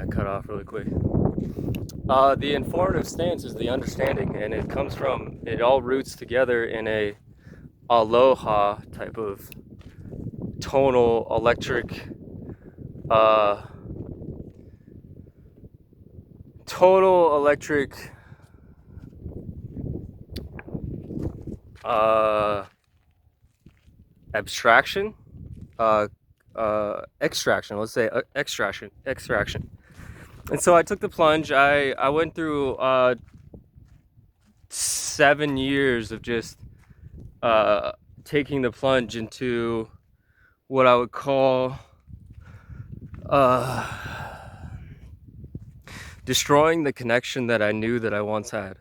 got cut off really quick. The informative stance is the understanding, and it all roots together in a aloha type of tonal uh, electric uh, abstraction, uh, extraction. Let's say extraction. And so I took the plunge. I went through 7 years of just uh, taking the plunge into what I would call uh, destroying the connection that I knew that I once had,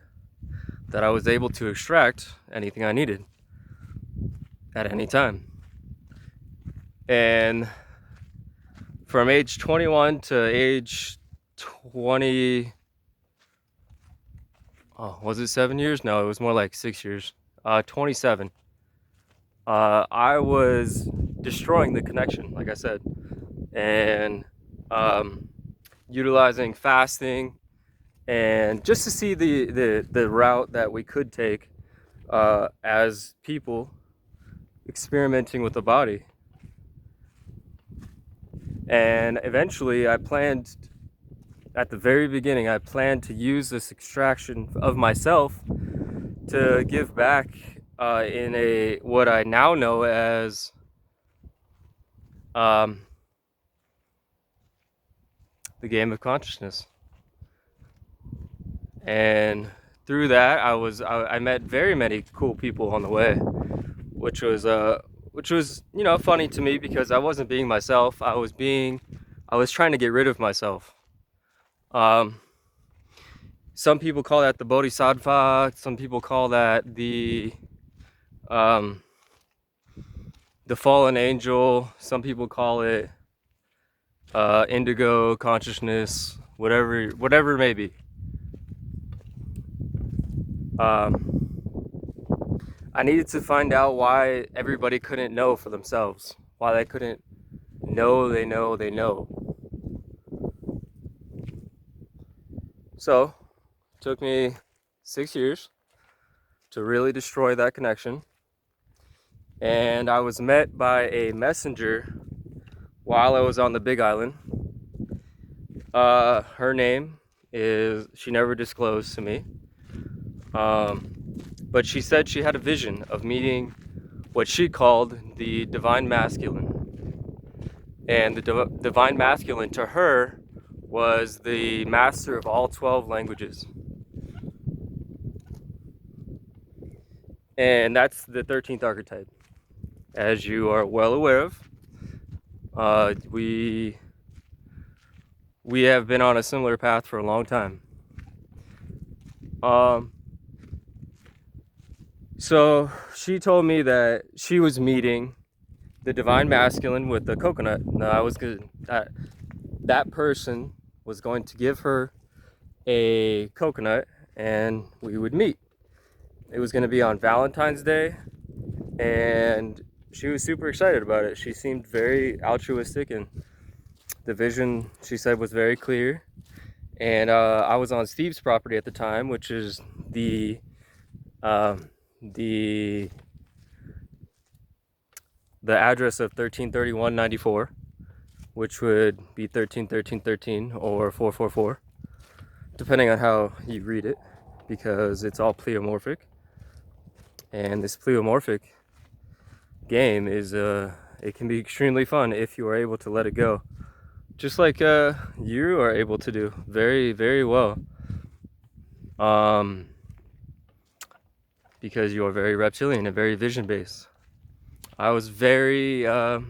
that I was able to extract anything I needed at any time. And from age 21 to age 20, was it 7 years? No, it was more like 6 years. 27. I was destroying the connection, like I said, and utilizing fasting, and just to see the route that we could take as people experimenting with the body. And eventually at the very beginning, I planned to use this extraction of myself to give back in what I now know as the game of consciousness. And through that, I met very many cool people on the way, which was funny to me, because I wasn't being myself. I was trying to get rid of myself. Some people call that the bodhisattva. Some people call that the fallen angel. Some people call it indigo consciousness, whatever it may be. I needed to find out why everybody couldn't know for themselves, why they couldn't know they know. So it took me 6 years to really destroy that connection. And I was met by a messenger while I was on the Big Island. Her name she never disclosed to me. But she said she had a vision of meeting what she called the Divine Masculine. And the Divine Masculine to her was the master of all 12 languages. And that's the 13th archetype. As you are well aware of, we have been on a similar path for a long time. So she told me that she was meeting the Divine Masculine with the coconut. Now that person was going to give her a coconut, and we would meet. It was going to be on Valentine's Day, and she was super excited about it. She seemed very altruistic, and the vision, she said, was very clear. And I was on Steve's property at the time, which is the address of 133194, which would be 131313 or 444, depending on how you read it, because it's all pleomorphic. And this pleomorphic game it can be extremely fun if you are able to let it go, just like you are able to do very, very well, because you are very reptilian and very vision based. I was very well,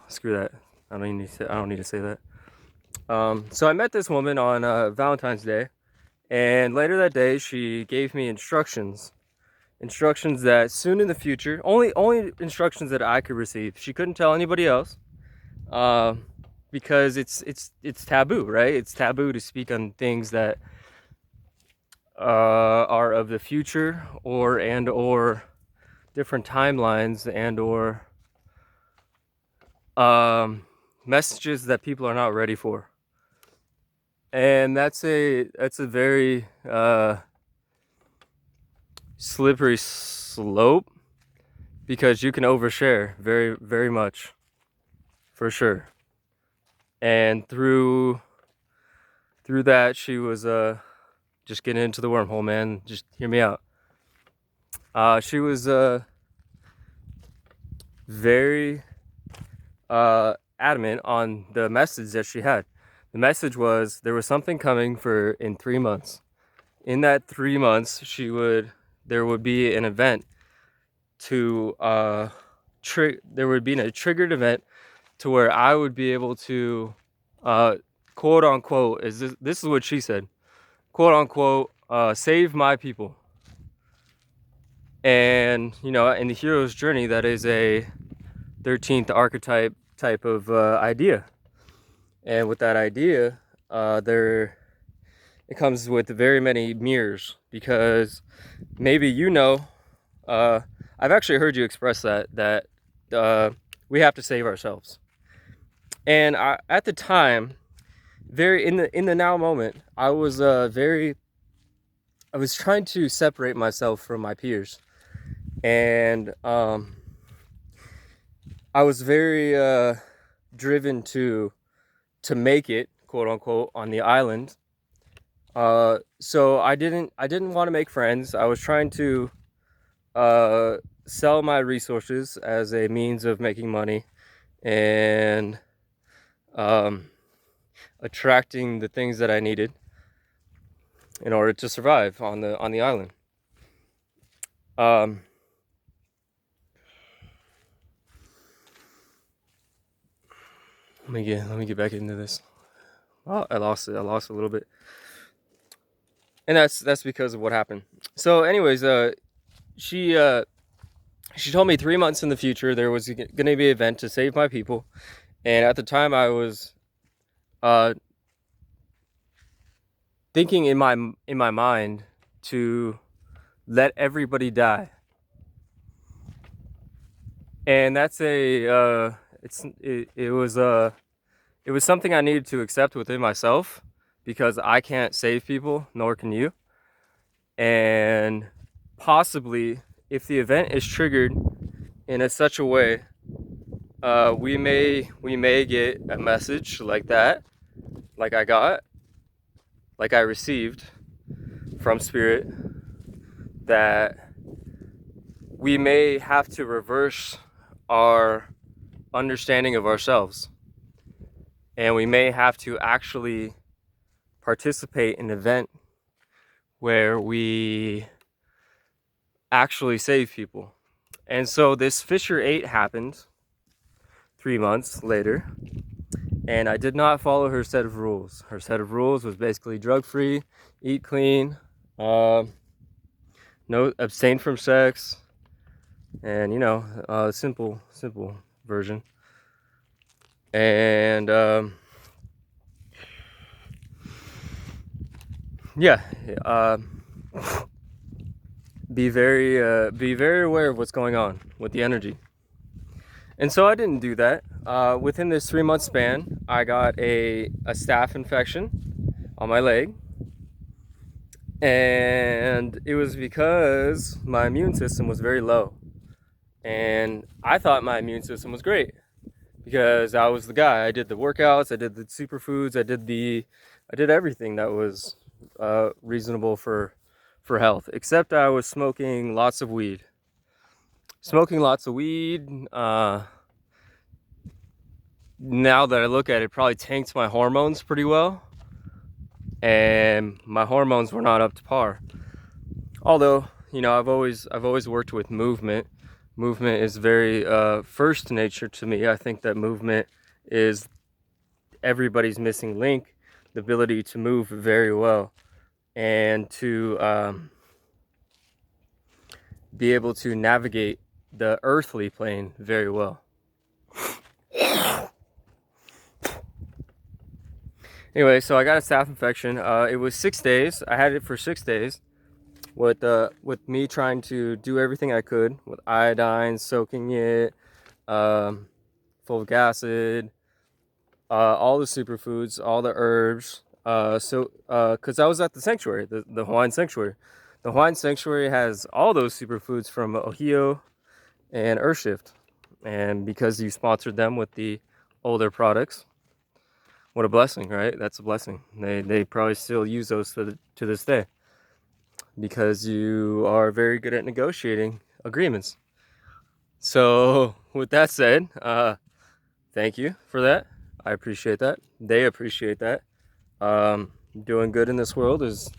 screw that. I don't need to say that. So I met this woman on Valentine's Day, and later that day she gave me instructions that soon in the future, only instructions that I could receive. She couldn't tell anybody else, because it's taboo, right? It's taboo to speak on things that are of the future or different timelines or messages that people are not ready for. And that's a very slippery slope because you can overshare very, very much, for sure. And through that, she was just getting into the wormhole, man. Just hear me out. She was very adamant on the message that she had. The message was there was something coming for in 3 months. In that 3 months, there would be an event to there would be a triggered event to where I would be able to quote unquote, this is what she said, quote unquote, save my people. And in the hero's journey, that is a 13th archetype type of idea. And with that idea, it comes with very many mirrors, because maybe I've actually heard you express that we have to save ourselves. And at the time, very in the now moment, I was trying to separate myself from my peers, and I was very driven to make it, quote unquote, on the island. So I didn't want to make friends. I was trying to sell my resources as a means of making money and attracting the things that I needed in order to survive on the island. Let me get back into this. Oh, I lost it. I lost a little bit, and that's because of what happened. So, anyways, she told me 3 months in the future there was going to be an event to save my people, and at the time I was thinking in my mind to let everybody die, and that's it was something I needed to accept within myself, because I can't save people, nor can you. And possibly, if the event is triggered in such a way, we may get a message like that, like I received from Spirit, that we may have to reverse our understanding of ourselves, and we may have to actually participate in an event where we actually save people. And so this Fissure 8 happened 3 months later, and I did not follow her set of rules. Her set of rules was basically drug-free, eat clean, no, abstain from sex, and simple version. And yeah, be very aware of what's going on with the energy. And so I didn't do that. Within this 3 month span, I got a staph infection on my leg, and it was because my immune system was very low. And I thought my immune system was great, because I was the guy. I did the workouts, I did the superfoods, I did everything that was reasonable for health, except I was smoking lots of weed. Now that I look at it, probably tanked my hormones pretty well, and my hormones were not up to par. Although, I've always worked with movement. Movement is very first nature to me. I think that movement is everybody's missing link, the ability to move very well, and to be able to navigate the earthly plane very well. Anyway, so I got a staph infection. It was 6 days. I had it for 6 days, with me trying to do everything I could with iodine, soaking it, folic acid, all the superfoods, all the herbs, Because I was at the sanctuary, the Hawaiian sanctuary. The Hawaiian sanctuary has all those superfoods from Ohio and Earthshift. And because you sponsored them with the older products, what a blessing, right? That's a blessing. They probably still use those to this day because you are very good at negotiating agreements. So, with that said, thank you for that. I appreciate that. They appreciate that. Doing good in this world is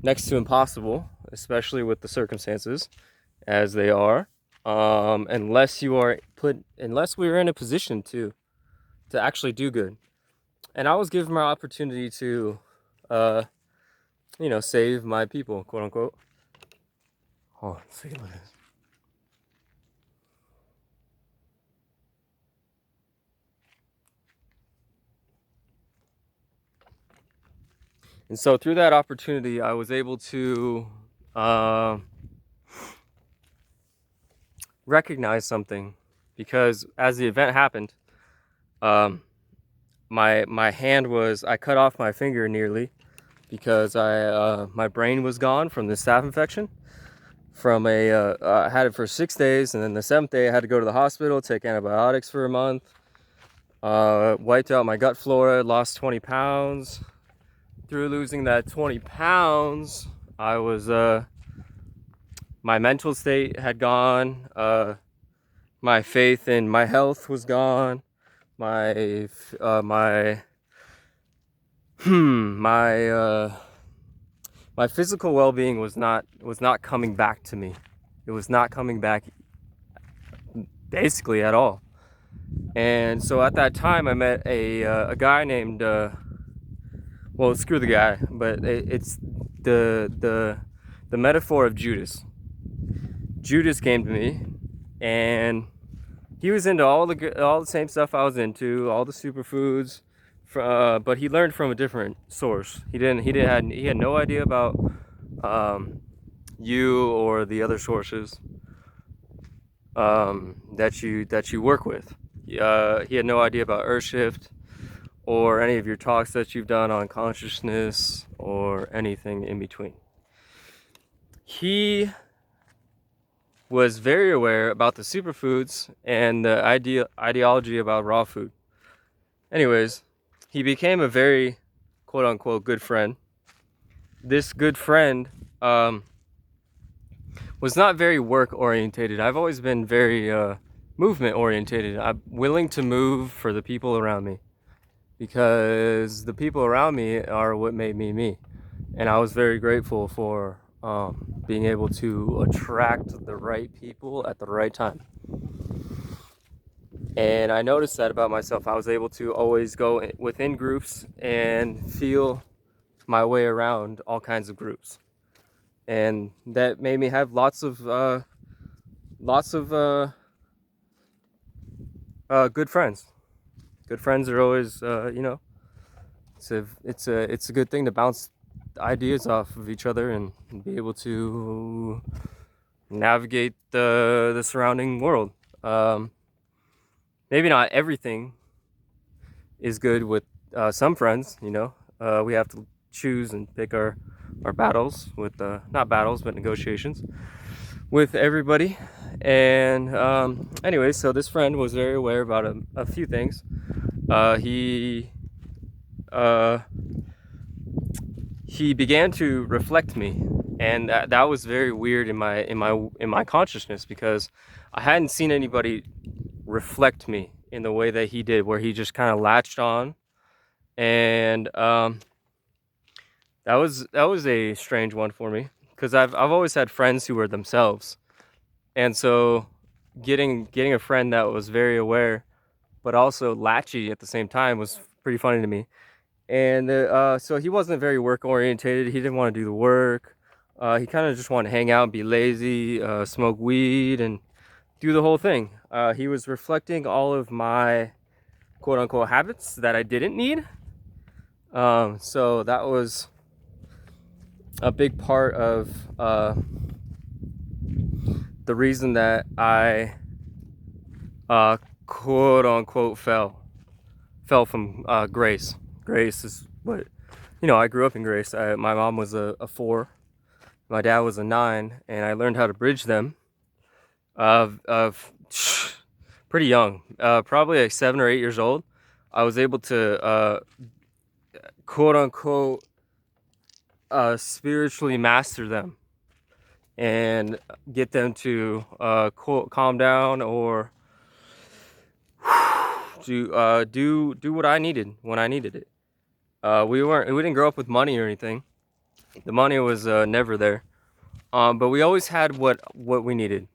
next to impossible, especially with the circumstances as they are. Unless we are in a position to actually do good. And I was given my opportunity to, save my people, quote unquote. Hold on, let's take a look at this. And so through that opportunity, I was able to recognize something, because as the event happened, my hand I cut off my finger nearly because my brain was gone from the staph infection. I had it for 6 days, and then the 7th day I had to go to the hospital, take antibiotics for a month. Wiped out my gut flora, lost 20 pounds. Through losing that 20 pounds, I was, my mental state had gone, my faith in my health was gone, my physical well-being was not coming back to me. It was not coming back basically at all. And so at that time, I met a guy named, well, screw the guy, but it's the metaphor of Judas. Judas came to me, and he was into all the same stuff I was into, all the superfoods, but he learned from a different source. He had no idea about you or the other sources that you work with. He had no idea about Earthshift or any of your talks that you've done on consciousness or anything in between. He was very aware about the superfoods and the ideology about raw food. Anyways, he became a very quote unquote good friend. This good friend was not very work orientated. I've always been very movement orientated. I'm willing to move for the people around me, because the people around me are what made me me. And I was very grateful for being able to attract the right people at the right time. And I noticed that about myself. I was able to always go within groups and feel my way around all kinds of groups. And that made me have lots of good friends. Good friends are always, it's a good thing to bounce ideas off of each other and be able to navigate the surrounding world. Maybe not everything is good with some friends. We have to choose and pick our battles with not battles but negotiations with everybody. And anyway, so this friend was very aware about a few things. He began to reflect me, and that was very weird in my consciousness, because I hadn't seen anybody reflect me in the way that he did, where he just kind of latched on. And that was a strange one for me, because I've always had friends who were themselves, and so getting a friend that was very aware but also latchy at the same time was pretty funny to me. And so he wasn't very work orientated. He didn't want to do the work. He kind of just wanted to hang out and be lazy, smoke weed, and do the whole thing. He was reflecting all of my quote unquote habits that I didn't need. So that was a big part of the reason that I quote unquote fell from grace. Grace is what you know, I grew up in Grace. My mom was a 4, my dad was a 9, and I learned how to bridge them of pretty young, probably like 7 or 8 years old. I was able to quote unquote spiritually master them and get them to calm down or to do what I needed when I needed it. We didn't grow up with money or anything. The money was never there, but we always had what we needed.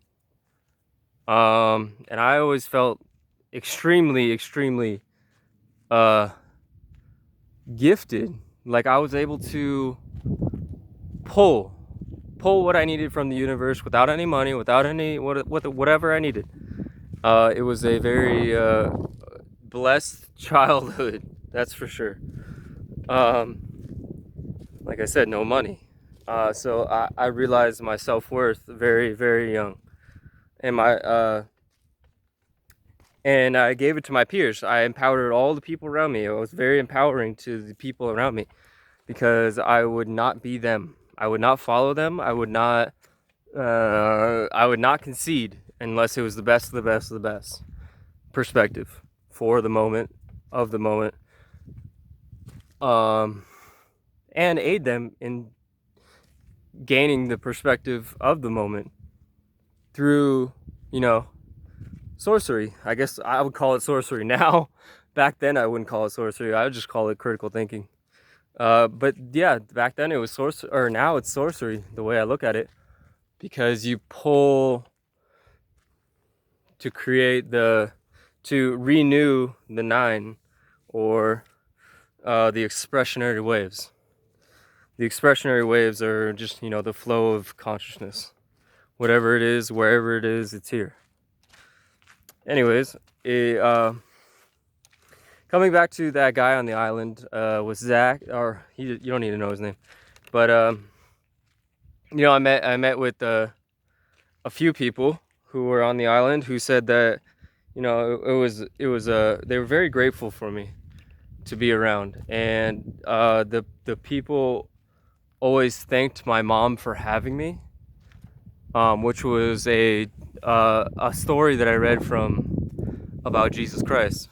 And I always felt extremely gifted. Like I was able to pull what I needed from the universe without any money, without any whatever I needed. It was a very blessed childhood, that's for sure. Like I said, no money. So I realized my self-worth very young, and and I gave it to my peers. I empowered all the people around me. It was very empowering to the people around me because I would not be them. I would not follow them. I would not concede unless it was the best of the best of the best perspective for the moment of the moment, and aid them in gaining the perspective of the moment through, you know, sorcery. I guess I would call it sorcery now. Back then I wouldn't call it sorcery. I would just call it critical thinking. But yeah, back then it was sorcery, or now it's sorcery, the way I look at it, because you pull to to renew the 9, or the expressionary waves. The expressionary waves are just, you know, the flow of consciousness. Whatever it is, wherever it is, it's here. Anyways, coming back to that guy on the island with Zach, or you don't need to know his name, but you know, I met with a few people who were on the island who said that, you know, it was they were very grateful for me to be around, and the people always thanked my mom for having me, which was a story that I read from about Jesus Christ.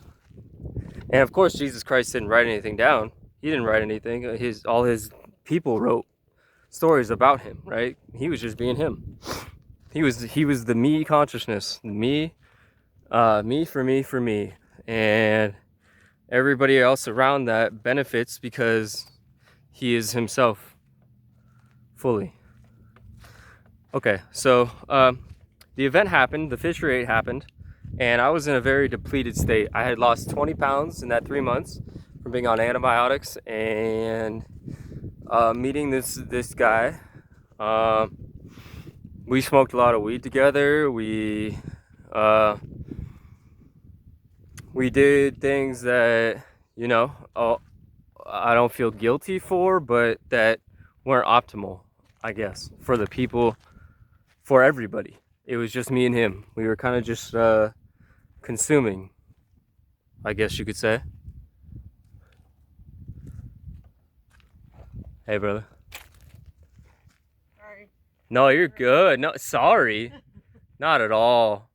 And of course, Jesus Christ didn't write anything down. He didn't write anything. All his people wrote stories about him, right? He was just being him. He was the me consciousness, me for me, and everybody else around that benefits because he is himself fully. Okay, so the event happened, the fishery ate happened, and I was in a very depleted state. I had lost 20 pounds in that 3 months from being on antibiotics and meeting this guy. We smoked a lot of weed together. We did things that, you know, I don't feel guilty for, but that weren't optimal, I guess, for the people, for everybody. It was just me and him. We were kind of just consuming, I guess you could say. Hey, brother. Sorry. No, you're good. No, sorry. Not at all.